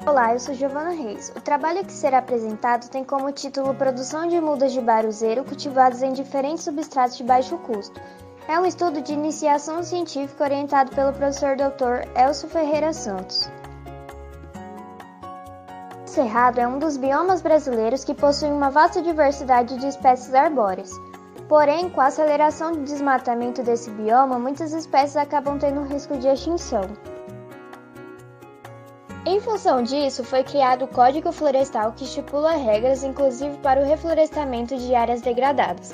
Olá, eu sou Giovana Reis. O trabalho que será apresentado tem como título Produção de mudas de baruzeiro cultivadas em diferentes substratos de baixo custo. É um estudo de iniciação científica orientado pelo professor Dr. Elcio Ferreira Santos. O Cerrado é um dos biomas brasileiros que possui uma vasta diversidade de espécies arbóreas. Porém, com a aceleração do desmatamento desse bioma, muitas espécies acabam tendo risco de extinção. Em função disso, foi criado o Código Florestal que estipula regras, inclusive para o reflorestamento de áreas degradadas.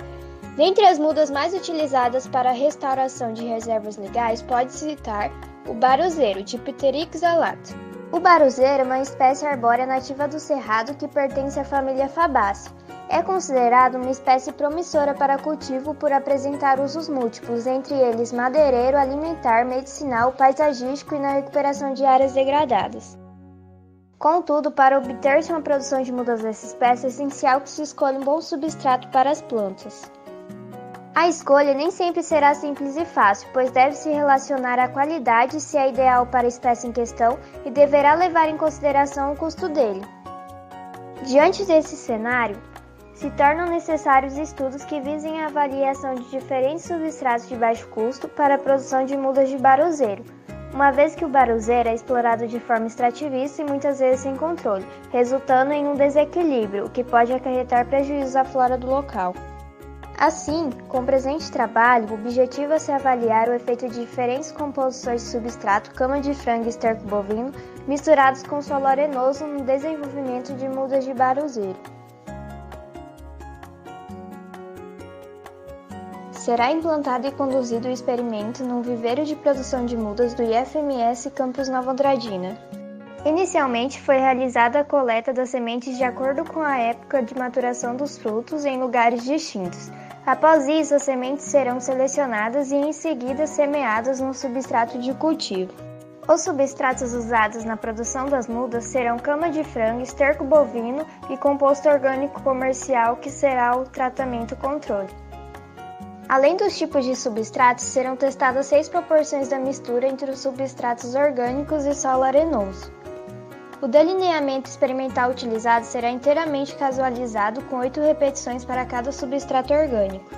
Dentre as mudas mais utilizadas para a restauração de reservas legais, pode-se citar o baruzeiro, de Pteryx alato. O baruzeiro é uma espécie arbórea nativa do Cerrado que pertence à família Fabaceae. É considerado uma espécie promissora para cultivo por apresentar usos múltiplos, entre eles madeireiro, alimentar, medicinal, paisagístico e na recuperação de áreas degradadas. Contudo, para obter-se uma produção de mudas dessa espécie, é essencial que se escolha um bom substrato para as plantas. A escolha nem sempre será simples e fácil, pois deve-se relacionar a qualidade se é ideal para a espécie em questão e deverá levar em consideração o custo dele. Diante desse cenário, se tornam necessários estudos que visem a avaliação de diferentes substratos de baixo custo para a produção de mudas de baruzeiro, uma vez que o baruzeiro é explorado de forma extrativista e muitas vezes sem controle, resultando em um desequilíbrio, o que pode acarretar prejuízos à flora do local. Assim, com o presente trabalho, o objetivo é se avaliar o efeito de diferentes composições de substrato, cama de frango e esterco bovino, misturados com solo arenoso no desenvolvimento de mudas de baruzeiro. Será implantado e conduzido o experimento num viveiro de produção de mudas do IFMS Campus Nova Andradina. Inicialmente foi realizada a coleta das sementes de acordo com a época de maturação dos frutos em lugares distintos. Após isso, as sementes serão selecionadas e em seguida semeadas no substrato de cultivo. Os substratos usados na produção das mudas serão cama de frango, esterco bovino e composto orgânico comercial, que será o tratamento controle. Além dos tipos de substratos, serão testadas 6 proporções da mistura entre os substratos orgânicos e solo arenoso. O delineamento experimental utilizado será inteiramente casualizado, com 8 repetições para cada substrato orgânico,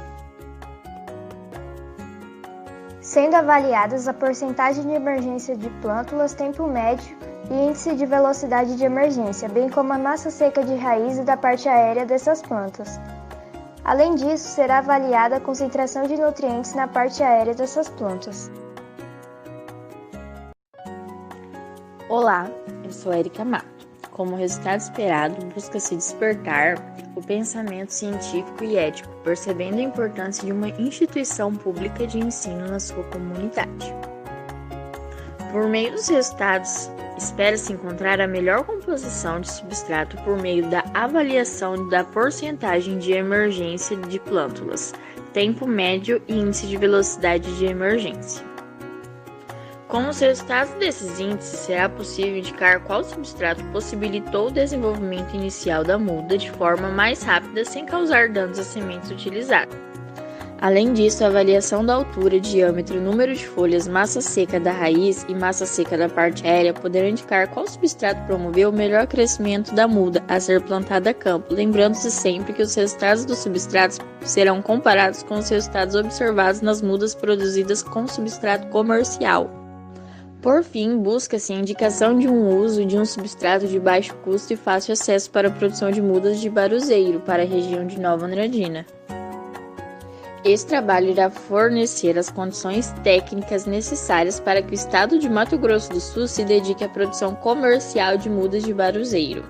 sendo avaliadas a porcentagem de emergência de plântulas, tempo médio e índice de velocidade de emergência, bem como a massa seca de raiz e da parte aérea dessas plantas. Além disso, será avaliada a concentração de nutrientes na parte aérea dessas plantas. Olá, eu sou Érica Mato. Como resultado esperado, busca-se despertar o pensamento científico e ético, percebendo a importância de uma instituição pública de ensino na sua comunidade. Por meio dos resultados, espera-se encontrar a melhor composição de substrato por meio da avaliação da porcentagem de emergência de plântulas, tempo médio e índice de velocidade de emergência. Com os resultados desses índices, será possível indicar qual substrato possibilitou o desenvolvimento inicial da muda de forma mais rápida sem causar danos às sementes utilizadas. Além disso, a avaliação da altura, diâmetro, número de folhas, massa seca da raiz e massa seca da parte aérea poderão indicar qual substrato promoveu o melhor crescimento da muda a ser plantada a campo, lembrando-se sempre que os resultados dos substratos serão comparados com os resultados observados nas mudas produzidas com substrato comercial. Por fim, busca-se a indicação de um uso de um substrato de baixo custo e fácil acesso para a produção de mudas de baruzeiro para a região de Nova Andradina. Esse trabalho irá fornecer as condições técnicas necessárias para que o estado de Mato Grosso do Sul se dedique à produção comercial de mudas de baruzeiro.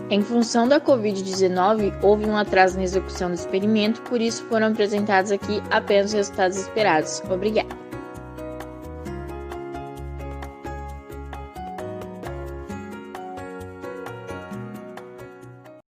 Em função da Covid-19, houve um atraso na execução do experimento, por isso foram apresentados aqui apenas os resultados esperados. Obrigada.